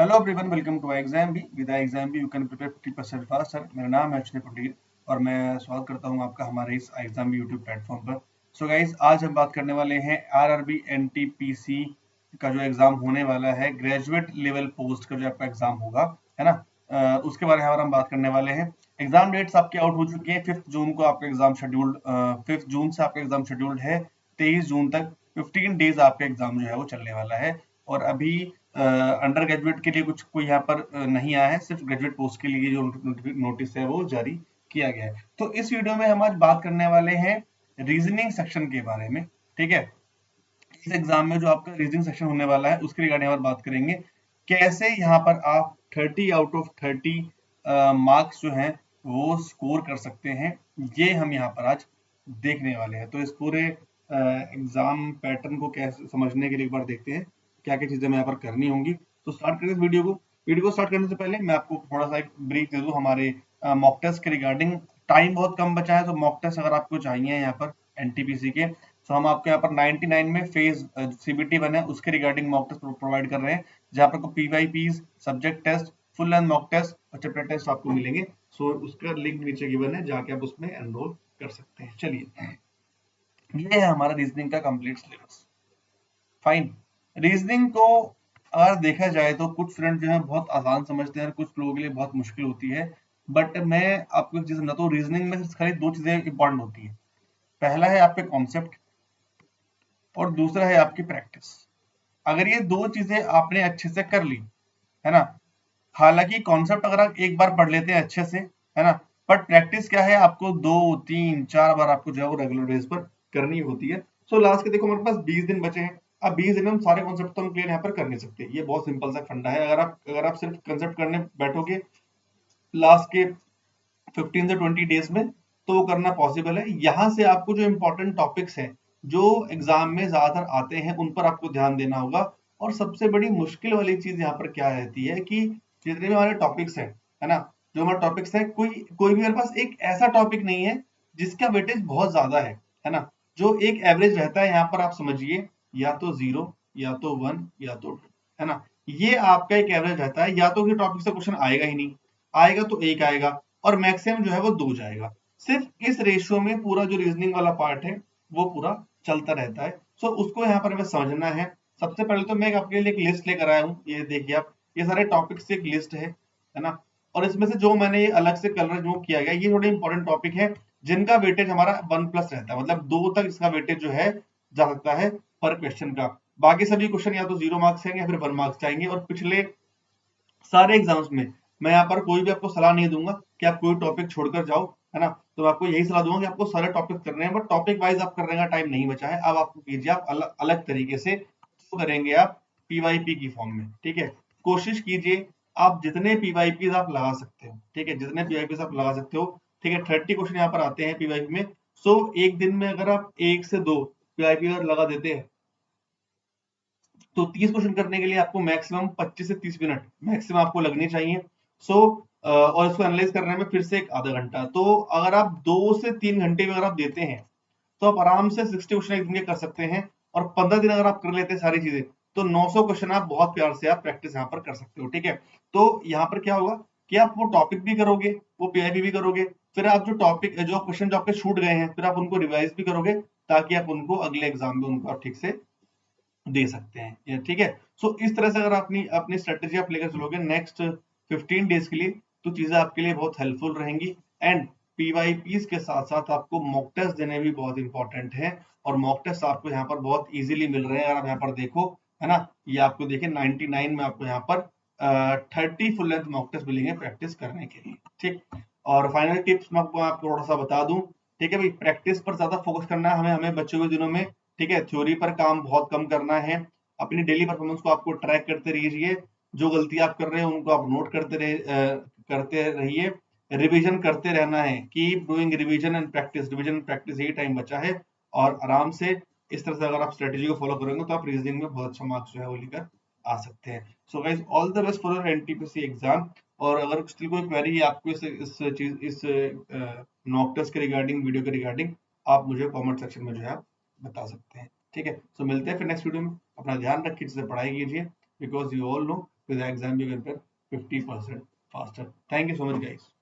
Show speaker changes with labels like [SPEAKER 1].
[SPEAKER 1] Hello everyone, welcome to exam B. With exam B you can prepare 50% faster. मेरा नाम है अक्षय पटेल और मैं स्वागत करता हूं आपका हमारे इस एग्जाम बी यूट्यूब प्लेटफॉर्म पर। सो गाइज, आज हम बात करने वाले हैं आरआरबी एनटीपीसी का जो एग्जाम होने वाला है, ग्रेजुएट लेवल पोस्ट का जो आपका एग्जाम होगा, है ना। उसके बारे में हम बात करने वाले हैं। एग्जाम डेट्स आपके आउट हो चुके हैं। 5 जून को आपका एग्जाम शेड्यूल्ड 5 जून से आपका एग्जाम शेड्यूल्ड है। 23 जून तक 15 डेज आपका एग्जाम जो है वो चलने वाला है। और अभी अंडर ग्रेजुएट के लिए कुछ कोई यहाँ पर नहीं आया है, सिर्फ ग्रेजुएट पोस्ट के लिए जो नोटिस है वो जारी किया गया है। तो इस वीडियो में हम आज बात करने वाले हैं रीजनिंग सेक्शन के बारे में। ठीक है, इस एग्जाम में जो आपका रीजनिंग सेक्शन होने वाला है उसके रिगार्डिंग हम बात करेंगे। कैसे यहाँ पर आप 30 आउट ऑफ 30 मार्क्स जो हैं वो स्कोर कर सकते हैं, ये हम यहाँ पर आज देखने वाले हैं। तो इस पूरे एग्जाम पैटर्न को कैसे समझने के लिए एक बार देखते हैं क्या क्या चीजें मैं यहाँ पर करनी होंगी। तो स्टार्ट करें इस वीडियो को स्टार्ट करने से पहले मैं आपको थोड़ा सा एक ब्रीफ दे दूं हमारे मॉक टेस्ट के रिगार्डिंग। टाइम बहुत कम बचा है, तो मॉक टेस्ट अगर आपको चाहिए यहाँ पर एनटीपीसी के, तो हम आपको यहाँ पर 99 में फेज सीबीटी 1 है उसके रिगार्डिंग मॉक टेस्ट प्रोवाइड कर रहे हैं, जहाँ पर PYPs, subject test, full length mock test और चैप्टर टेस्ट आपको मिलेंगे। सो उसका लिंक नीचे गिवन है, जाके आप उसमें एनरोल कर सकते हैं। चलिए, ये है हमारा रीजनिंग का कंप्लीट सिलेबस। फाइन। रीजनिंग को अगर देखा जाए तो कुछ स्टूडेंट जो है बहुत आसान समझते हैं और कुछ लोगों के लिए बहुत मुश्किल होती है। बट मैं आपको एक चीज समझाता हूँ, रीजनिंग में खाली दो चीजें इंपॉर्टेंट होती है। पहला है आपके कॉन्सेप्ट और दूसरा है आपकी प्रैक्टिस। अगर ये दो चीजें आपने अच्छे से कर ली, है ना, हालांकि कॉन्सेप्ट अगर आप एक बार पढ़ लेते हैं अच्छे से, है ना, बट प्रैक्टिस क्या है, आपको 2 3 4 बार आपको जो है वो रेगुलर बेस पर करनी होती है। सो लास्ट के देखो हमारे पास 20 दिन बचे हैं। अब 20 दिन में हम सारे कॉन्सेप्ट तो हम क्लियर यहाँ पर कर नहीं सकते। ये बहुत सिंपल सा फंडा है। अगर आप सिर्फ कंसेप्ट करने बैठोगे लास्ट के 15 से 20 डेज में, तो वो करना पॉसिबल है। यहाँ से आपको जो इंपॉर्टेंट टॉपिक्स हैं जो एग्जाम में ज्यादातर आते हैं उन पर आपको ध्यान देना होगा। और सबसे बड़ी मुश्किल वाली चीज यहाँ पर क्या रहती है कि जितने भी हमारे टॉपिक्स हैं, है ना, जो हमारे टॉपिक्स है, कोई कोई भी मेरे पास एक ऐसा टॉपिक नहीं है जिसका वेटेज बहुत ज्यादा है ना। जो एक एवरेज रहता है यहाँ पर आप समझिए, या तो 0 या तो 1 या तो 2, है ना। ये आपका एक एवरेज रहता है। या तो टॉपिक से क्वेश्चन आएगा ही नहीं, आएगा तो एक आएगा और मैक्सिमम जो है वो 2 जाएगा। सिर्फ इस रेशियो में पूरा जो रीजनिंग वाला पार्ट है वो पूरा चलता रहता है। सो उसको यहाँ पर हमें समझना है। सबसे पहले तो मैं आपके लिए एक लिस्ट लेकर आया हूँ, ये देखिए आप, ये सारे टॉपिक्स की एक लिस्ट है ना। और इसमें से जो मैंने ये अलग से कलर जो किया गया, ये थोड़े इंपॉर्टेंट टॉपिक है जिनका वेटेज हमारा 1+ रहता है, मतलब 2 तक इसका वेटेज जो है जा सकता है पर क्वेश्चन का। बाकी सभी क्वेश्चन या तो 0 मार्क्स आएंगे या फिर 1 मार्क्स आएंगे। और पिछले सारे एग्जाम्स में मैं यहाँ पर कोई भी आपको सलाह नहीं दूंगा कि आप कोई टॉपिक छोड़कर जाओ, है ना। तो मैं आपको यही सलाह दूंगा कि आपको सारे टॉपिक करने हैं, बट टॉपिक वाइज आप करने का टाइम नहीं बचा है। अब आपको कीजिए आप अलग अलग तरीके से तो करेंगे आप पीवाईपी की फॉर्म में। ठीक है, कोशिश कीजिए आप जितने पीवाईपी आप लगा सकते हो, ठीक है, जितने पीवाईपी आप लगा सकते हो। ठीक है, 30 क्वेश्चन यहाँ पर आते हैं पीवाईपी में। सो एक दिन में अगर आप 1 से 2 पीवाईपी अगर लगा देते हैं तो 30 क्वेश्चन करने के लिए आपको मैक्सिमम 25 से 30 मिनट मैक्सिमम आपको लगनी चाहिए। सो और इसको एनालाइज करने में फिर से एक आधा घंटा। तो अगर आप 2 से 3 घंटे में अगर आप देते हैं तो आप आराम से 60 क्वेश्चन एक दिन के कर सकते हैं। और 15 दिन अगर आप कर लेते हैं सारी चीजें, तो 900 क्वेश्चन आप बहुत प्यार से आप प्रैक्टिस यहाँ पर कर सकते हो। ठीक है, तो यहाँ पर क्या होगा कि आप वो टॉपिक भी करोगे, वो पीआईबी भी करोगे, फिर आप जो टॉपिक जो क्वेश्चन जो आपके छूट गए हैं फिर आप उनको रिवाइज भी करोगे, ताकि आप उनको अगले एग्जाम में उनको आप ठीक से दे सकते हैं। ठीक है, सो इस तरह से अगर अपनी अपनी स्ट्रेटेजी आप लेकर चलोगे नेक्स्ट 15 डेज के लिए, तो चीजें आपके लिए बहुत हेल्पफुल रहेंगी। एंड पीवाईपीज के साथ साथ आपको मॉक टेस्ट देने भी बहुत इंपॉर्टेंट है। और मॉक टेस्ट आपको यहाँ पर बहुत इजीली मिल रहे हैं। अगर आप यहाँ पर देखो, है ना, ये आपको देखिए 99 में आपको यहाँ पर 30 फुल लेंथ मॉक टेस्ट मिलेंगे प्रैक्टिस करने के लिए। ठीक, और फाइनल टिप्स मैं आपको थोड़ा सा बता दूं। ठीक है भाई, प्रैक्टिस पर ज्यादा फोकस करना है हमें हमें बच्चों के दिनों में। ठीक है, थ्योरी पर काम बहुत कम करना है। अपनी डेली परफॉर्मेंस को आपको ट्रैक करते रहिए। जो गलती आप कर रहे हैं उनको आप नोट करते रहिए। रिवीजन करते रहना है, keep doing revision and practice, revision practice, यही टाइम बचा है। और आराम से इस तरह से अगर आप स्ट्रेटेजी को फॉलो करेंगे तो आप रीजनिंग में बहुत अच्छा मार्क्स जो है वो लेकर आ सकते हैं। So guys, all the best for your NTPC exam. और अगर स्टिल कोई क्वेरी है आपको इस मॉक टेस्ट के रिगार्डिंग, वीडियो के रिगार्डिंग, आप मुझे कमेंट सेक्शन में जो है बता सकते हैं। ठीक है, सो मिलते हैं फिर नेक्स्ट वीडियो में। अपना ध्यान रखिए, जिससे पढ़ाई कीजिए, because you all know with the exam you can prepare 50% faster. Thank you so much guys.